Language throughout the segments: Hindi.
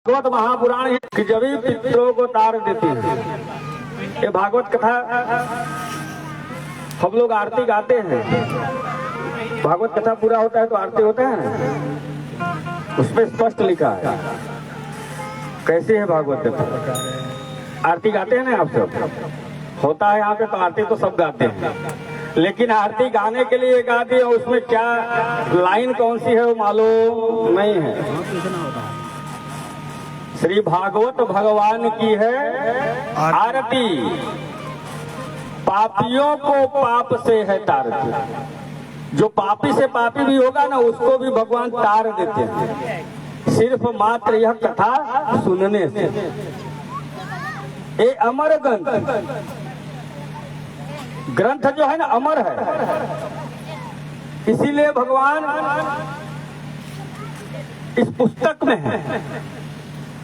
भागवत महापुराण है कि जब भी पितरों को तार देती है। ये भागवत कथा हम लोग आरती गाते हैं, भागवत कथा पूरा होता है तो आरती होता है, उसमें स्पष्ट लिखा है कैसे है भागवत कथा। आरती गाते हैं ना आप सब, होता है यहाँ पे तो आरती तो सब गाते हैं, लेकिन आरती गाने के लिए गाती है, उसमें क्या लाइन कौन सी है वो मालूम नहीं है। श्री भागवत भगवान की है आरती, पापियों को पाप से है तारती। जो पापी से पापी भी होगा ना उसको भी भगवान तार देते हैं, सिर्फ मात्र यह कथा सुनने से। ये अमर ग्रंथ जो है ना अमर है, इसीलिए भगवान इस पुस्तक में है।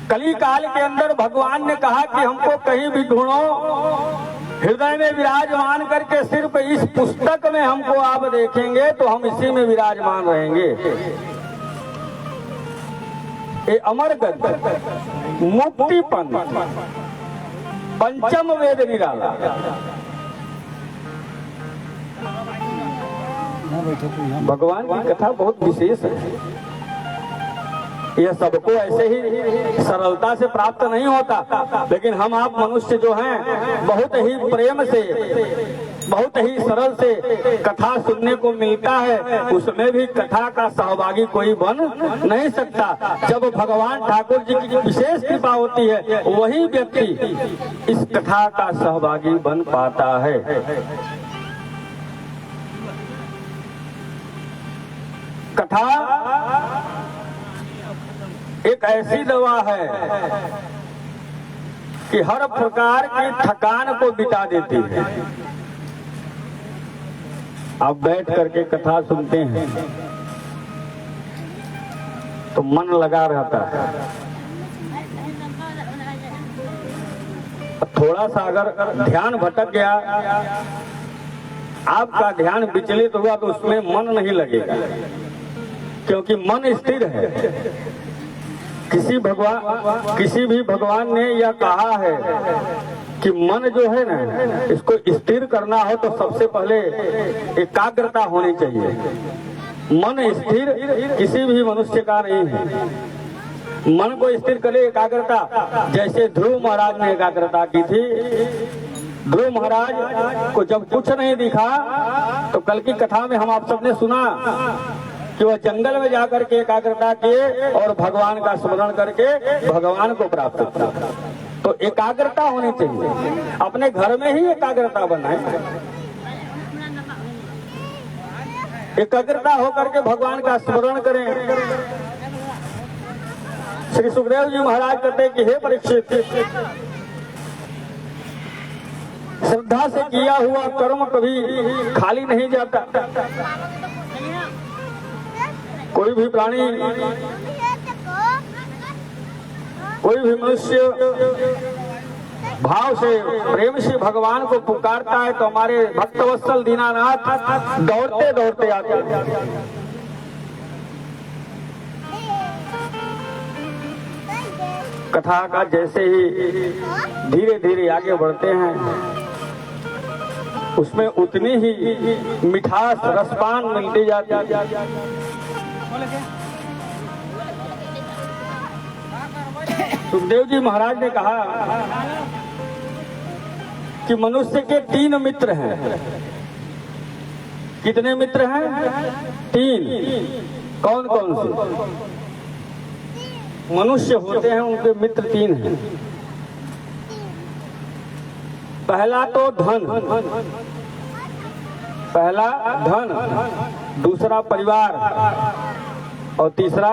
कली काल के अंदर भगवान ने कहा कि हमको कहीं भी ढूंढो, हृदय में विराजमान करके सिर्फ इस पुस्तक में हमको आप देखेंगे तो हम इसी में विराजमान रहेंगे। ये अमर ग्रंथ मुक्ति पंचम वेद निराला। भगवान की कथा बहुत विशेष है, यह सबको ऐसे ही सरलता से प्राप्त नहीं होता, लेकिन हम आप मनुष्य जो हैं बहुत ही प्रेम से, बहुत ही सरल से कथा सुनने को मिलता है, उसमें भी कथा का सहभागी कोई बन नहीं सकता। जब भगवान ठाकुर जी की विशेष कृपा होती है वही व्यक्ति इस कथा का सहभागी बन पाता है। कथा एक ऐसी दवा है कि हर प्रकार की थकान को मिटा देती है। आप बैठ करके कथा सुनते हैं तो मन लगा रहता है, थोड़ा सा अगर ध्यान भटक गया, आपका ध्यान विचलित हुआ तो उसमें मन नहीं लगेगा, क्योंकि मन स्थिर है। किसी भी भगवान ने यह कहा है कि मन जो है ना, इसको स्थिर करना हो तो सबसे पहले एकाग्रता होनी चाहिए। मन स्थिर किसी भी मनुष्य का नहीं है। मन को स्थिर करे एकाग्रता, जैसे ध्रुव महाराज ने एकाग्रता की थी। ध्रुव महाराज को जब कुछ नहीं दिखा तो कल की कथा में हम आप सबने सुना कि वह जंगल में जाकर के एकाग्रता किए और भगवान का स्मरण करके भगवान को प्राप्त किया। तो एकाग्रता होनी चाहिए, अपने घर में ही एकाग्रता बनाए। एकाग्रता होकर के भगवान का स्मरण करें। श्री सुखदेव जी महाराज कहते हैं कि हे परीक्षित, श्रद्धा से किया हुआ कर्म कभी खाली नहीं जाता। कोई भी प्राणी, कोई भी मनुष्य भाव से, प्रेम से भगवान को पुकारता है तो हमारे भक्तवत्सल दीनानाथ दौड़ते दौड़ते आते हैं। कथा का जैसे ही धीरे धीरे आगे बढ़ते हैं, उसमें उतनी ही मिठास रसपान मिलती जाती है। सुखदेव जी महाराज ने कहा कि मनुष्य के 3 मित्र हैं। कितने मित्र हैं? 3। कौन कौन से मनुष्य होते हैं, उनके मित्र 3 हैं। पहला तो धन, पहला धन, दूसरा परिवार और तीसरा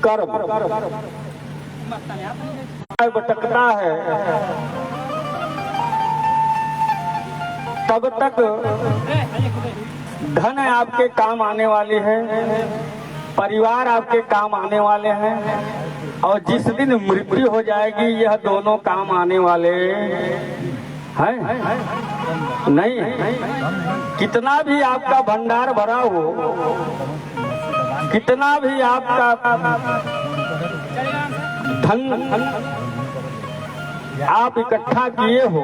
कर्म। भटकता है तब तक धन आपके काम आने वाले हैं, परिवार आपके काम आने वाले हैं, और जिस दिन मृत्यु हो जाएगी यह दोनों काम आने वाले हैं नहीं। कितना भी आपका भंडार भरा हो, कितना भी आपका धन आप इकट्ठा किए हो,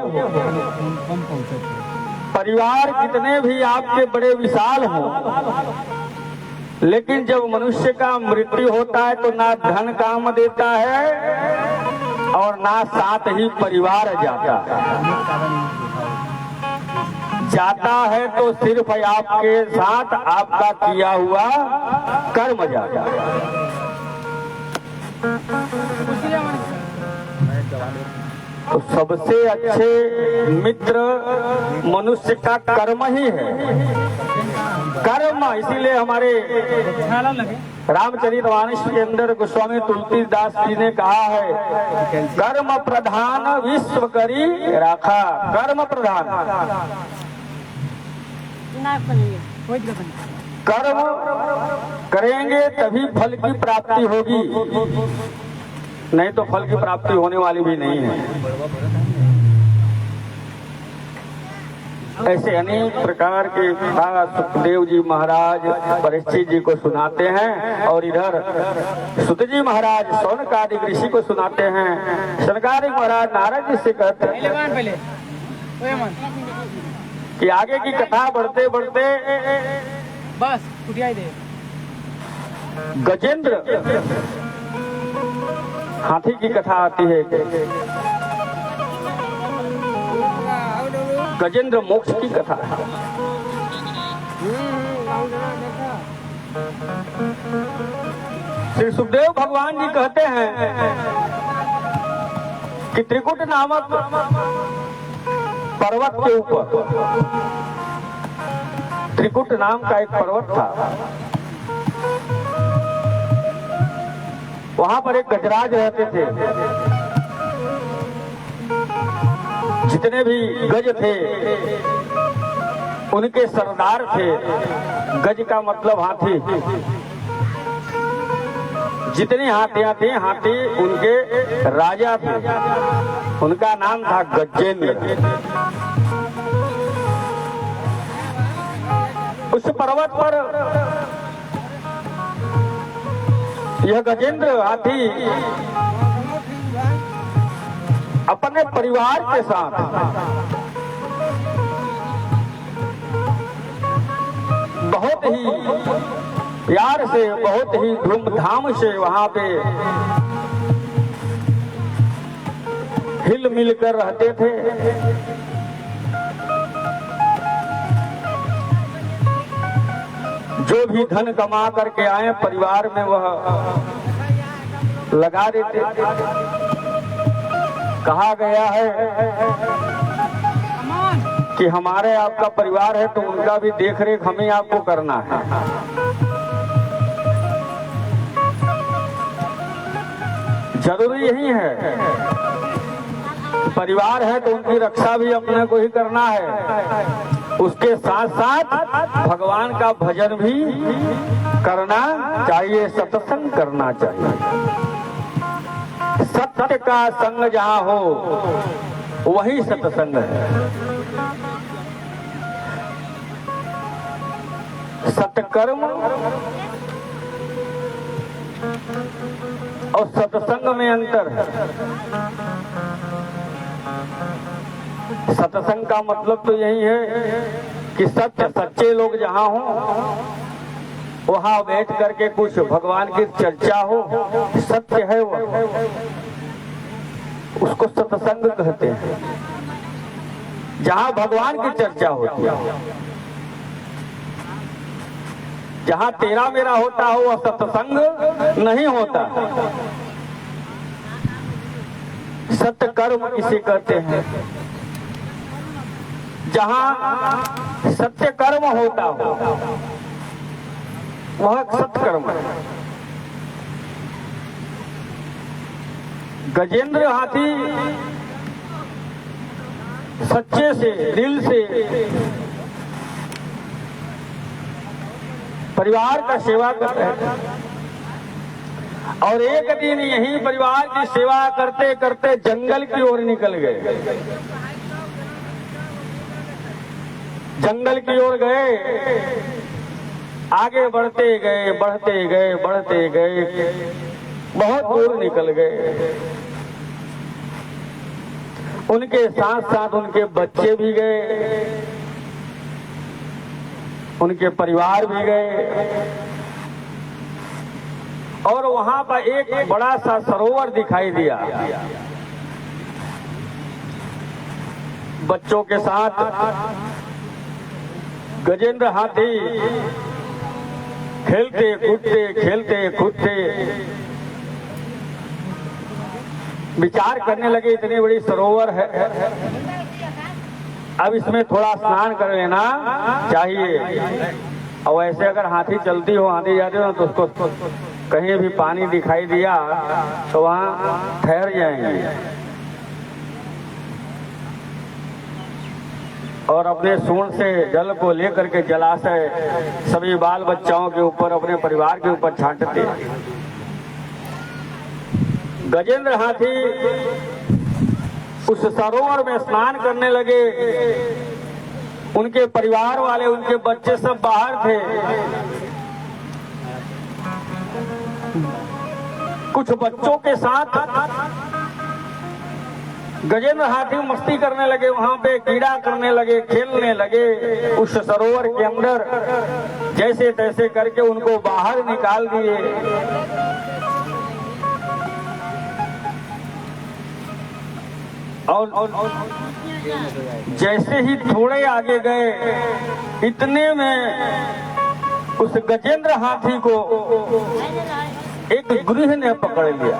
परिवार कितने भी आपके बड़े विशाल हो, लेकिन जब मनुष्य का मृत्यु होता है तो ना धन काम देता है और ना साथ ही परिवार जाता है तो सिर्फ आपके साथ आपका किया हुआ कर्म जाता है। तो सबसे अच्छे मित्र मनुष्य का कर्म ही है। कर्म, इसीलिए हमारे रामचरितमानस के अंदर गोस्वामी तुलसीदास जी ने कहा है, कर्म प्रधान विश्व करी राखा। कर्म प्रधान, कर्म करेंगे तभी फल की प्राप्ति होगी, नहीं तो फल की प्राप्ति होने वाली भी नहीं है। ऐसे अनेक प्रकार के बात सुखदेव जी महाराज परीक्षित जी को सुनाते हैं और इधर सुत जी महाराज शौनकादिक ऋषि को सुनाते हैं। शौनकादिक महाराज नारद जी से कहते हैं कि आगे की कथा बढ़ते बढ़ते बस दे गजेंद्र हाथी की कथा आती है। गजेंद्र मोक्ष की कथा है। श्री सुखदेव भगवान जी कहते हैं कि त्रिकुट नामक पर्वत के ऊपर, त्रिकुट नाम का एक पर्वत था, वहां पर एक गजराज रहते थे। जितने भी गज थे उनके सरदार थे। गज का मतलब हाथी। जितनी हाथियां थी, हाथी उनके राजा थे। उनका नाम था गजेंद्र। उस पर्वत पर यह गजेंद्र हाथी अपने परिवार के साथ बहुत ही प्यार से, बहुत ही धूमधाम से वहां पे हिल मिल कर रहते थे। जो भी धन कमा करके आए परिवार में वह लगा देते। कहा गया है कि हमारे आपका परिवार है तो उनका भी देख रेख हमें आपको करना है। जरूरी यही है, परिवार है तो उनकी रक्षा भी अपने को ही करना है। उसके साथ साथ भगवान का भजन भी करना चाहिए, सत्संग करना चाहिए। सत्य का संग जहाँ हो वही सत्संग है। सत्कर्म और सत्संग में अंतर है। सत्संग का मतलब तो यही है कि सच्चे लोग जहाँ हो वहाँ बैठ करके कुछ भगवान की चर्चा हो, सत्य है वो, उसको सत्संग कहते हैं। जहाँ भगवान की चर्चा होती है, जहाँ तेरा मेरा होता हो वह सत्संग नहीं होता। सत्य कर्म इसे कहते हैं। जहाँ सत्य कर्म होता हो वह सत्कर्म है। गजेंद्र हाथी सच्चे से, दिल से परिवार का सेवा करते हैं। और एक दिन यही परिवार की सेवा करते करते जंगल की ओर निकल गए। जंगल की ओर गए आगे बढ़ते गए बढ़ते गए बढ़ते गए, बहुत दूर निकल गए। उनके साथ साथ उनके बच्चे भी गए, उनके परिवार भी गए, और वहां पर एक बड़ा सा सरोवर दिखाई दिया। बच्चों के साथ गजेंद्र हाथी खेलते कूदते विचार करने लगे, इतनी बड़ी सरोवर है, अब इसमें थोड़ा स्नान कर लेना चाहिए। और ऐसे अगर हाथी चलती हो, हाथी जाते हो, तो उसको कहीं भी पानी दिखाई दिया तो वहां ठहर जाएंगे और अपने सूंड से जल को लेकर के जलाशय सभी बाल बच्चाओं के ऊपर, अपने परिवार के ऊपर छांटते। गजेंद्र हाथी उस सरोवर में स्नान करने लगे। उनके परिवार वाले, उनके बच्चे सब बाहर थे। कुछ बच्चों के साथ गजेंद्र हाथी मस्ती करने लगे, वहां पे कीड़ा करने लगे, खेलने लगे उस सरोवर के अंदर। जैसे तैसे करके उनको बाहर निकाल दिए। और जैसे ही थोड़े आगे गए, इतने में उस गजेंद्र हाथी को एक गृह ने पकड़ लिया।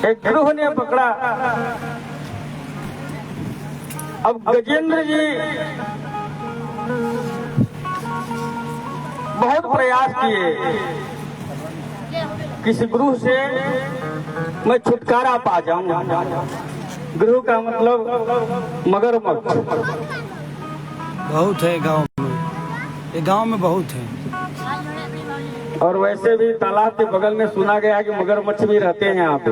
एक गृह ने पकड़ा। अब गजेंद्र जी बहुत प्रयास किए, किसी गृह से मैं छुटकारा पा जाऊं। गृह का मतलब मगरमच्छ बहुत है गांव में, ये गांव में बहुत है। और वैसे भी तालाब के बगल में सुना गया कि मगरमच्छ भी रहते हैं यहाँ पे।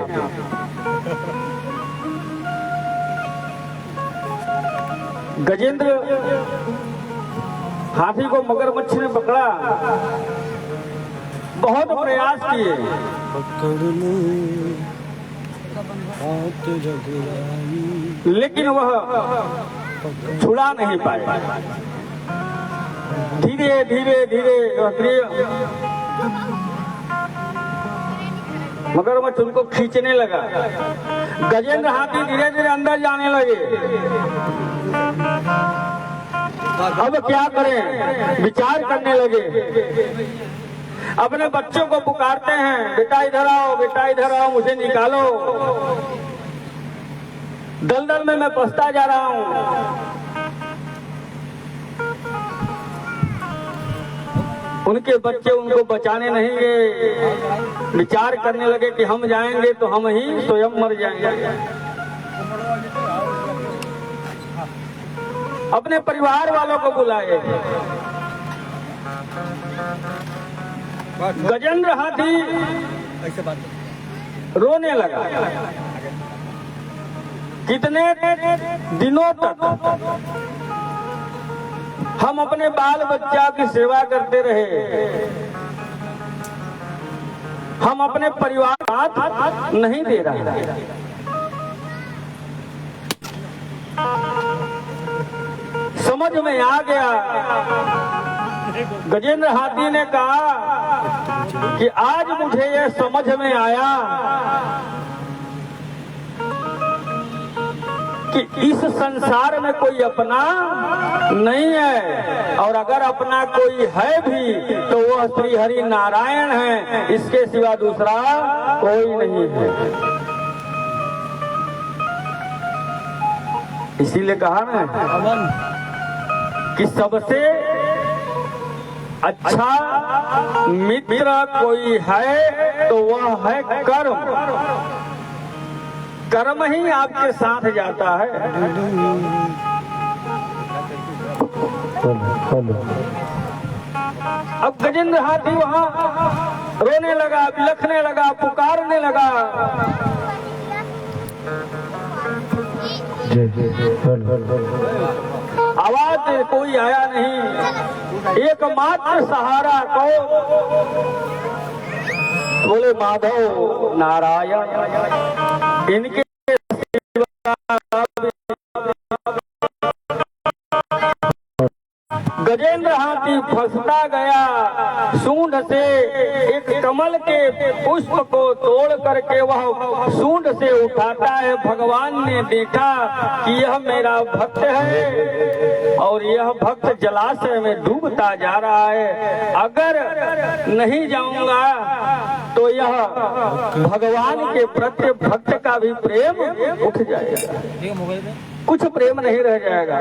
गजेंद्र हाथी को मगरमच्छ ने पकड़ा, बहुत प्रयास किए, लेकिन वह छुड़ा नहीं पाए। धीरे धीरे धीरे मगरमच्छ उनको खींचने लगा। गजेंद्र हाथी धीरे धीरे अंदर जाने लगे। अब क्या करें, विचार करने लगे। अपने बच्चों को पुकारते हैं, बेटा इधर आओ, बेटा इधर आओ, मुझे निकालो, दलदल में मैं फंसता जा रहा हूं। उनके बच्चे उनको बचाने नहीं गए। विचार करने लगे कि हम जाएंगे तो हम ही स्वयं मर जाएंगे। अपने परिवार वालों को बुलाए। गजेंद्र हाथी रोने लगा। कितने दिनों तक हम अपने बाल बच्चा की सेवा करते रहे, हम अपने परिवार साथ नहीं दे रहे। समझ में आ गया। गजेंद्र हाथी ने कहा कि आज मुझे यह समझ में आया कि इस संसार में कोई अपना नहीं है, और अगर अपना कोई है भी तो वह श्री हरि नारायण है, इसके सिवा दूसरा कोई नहीं है। इसीलिए कहा ना कि सबसे अच्छा मित्र कोई है तो वह है कर्म। कर्म ही आपके साथ जाता है। अब गजेंद्र हाथी वहां रोने लगा, बिलखने लगा, पुकारने लगा। आवाज से कोई आया नहीं, एकमात्र सहारा कौन? बोले माधव नारायण, इनके गजेंद्र हाथी फंसता गया। सूंड से एक कमल के पुष्प को तोड़ करके वह सूंड से उठाता है। भगवान ने देखा कि यह मेरा भक्त है और यह भक्त जलाशय में डूबता जा रहा है, अगर नहीं जाऊंगा तो यह भगवान के प्रति भक्त का भी प्रेम उठ जाएगा, कुछ प्रेम नहीं रह जाएगा।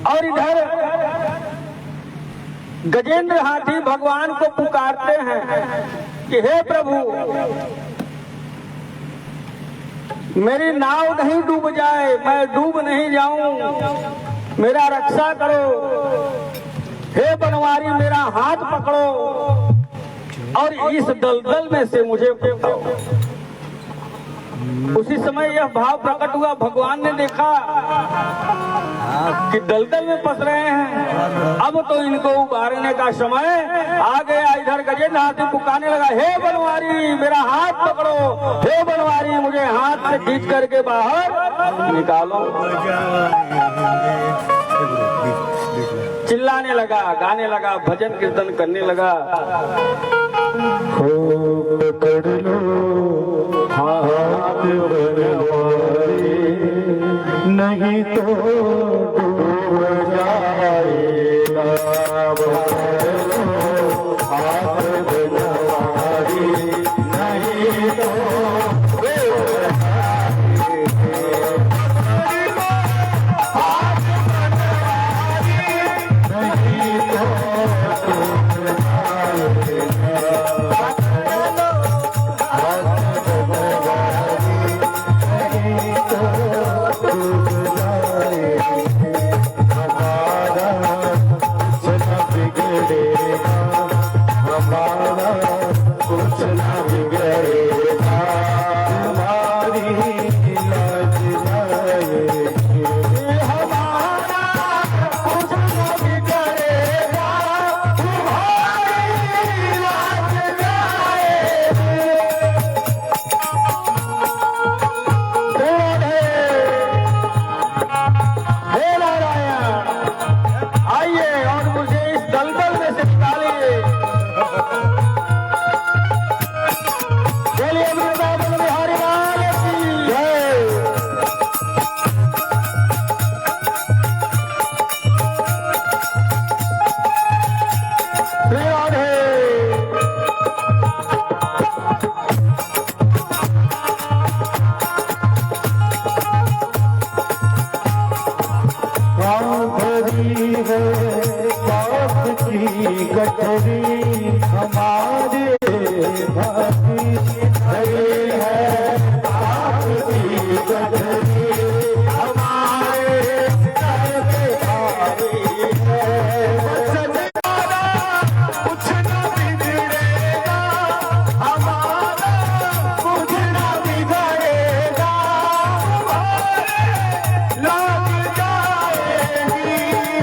और इधर गजेंद्र हाथी भगवान को पुकारते हैं कि हे प्रभु, मेरी नाव नहीं डूब जाए, मैं डूब नहीं जाऊं, मेरा रक्षा करो। हे बनवारी, मेरा हाथ पकड़ो और इस दलदल में से मुझे उठाओ। उसी समय यह भाव प्रकट हुआ। भगवान ने देखा कि दलदल में फंस रहे हैं, अब तो इनको उबारने का समय आ गया। इधर गजेंद्र हाथी पुकारने लगा, हे बनवारी, मेरा हाथ पकड़ो, हे बनवारी, मुझे हाथ से खींच करके बाहर निकालो। चिल्लाने लगा, गाने लगा, भजन कीर्तन करने लगा। पकड़ लो हाथ बनवारी, नहीं तो डूब जाएगा। पकड़ लो हाथ बनवारी, नहीं तो गठरी हमारे भाती है, आपकी गठरी हमारे सर पे भारी है। कुछ न बिगड़ेगा हमारा, कुछ न बिगड़ेगा, लग जाएगी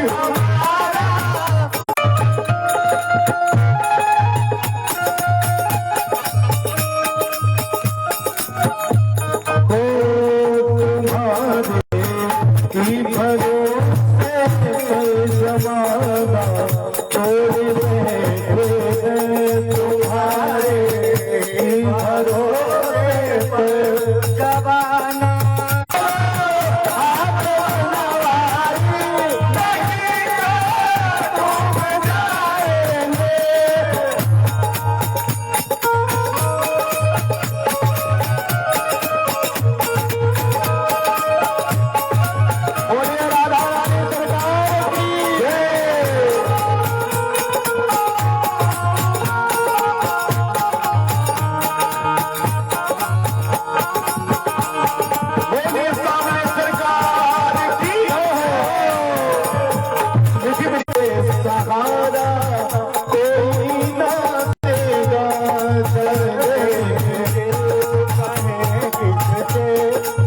हमारा।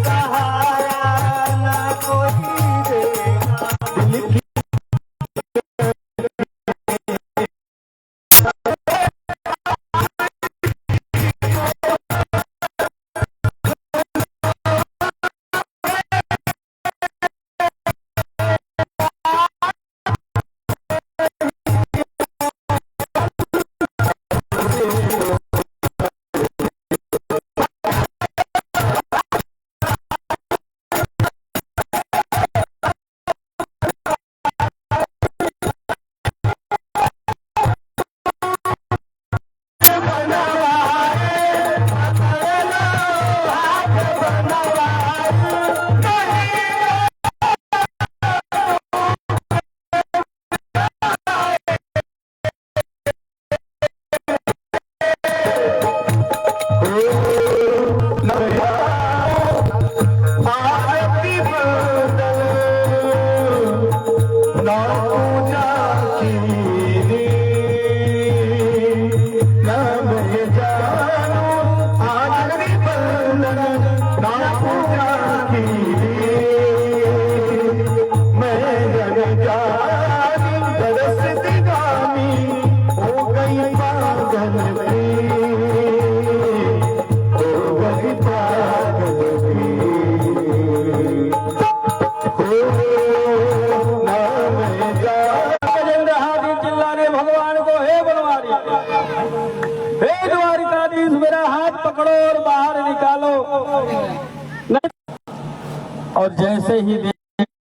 सहारा न कोई दे। हे द्वारिकाधीश मेरा हाथ पकड़ो और बाहर निकालो। नहीं, और जैसे ही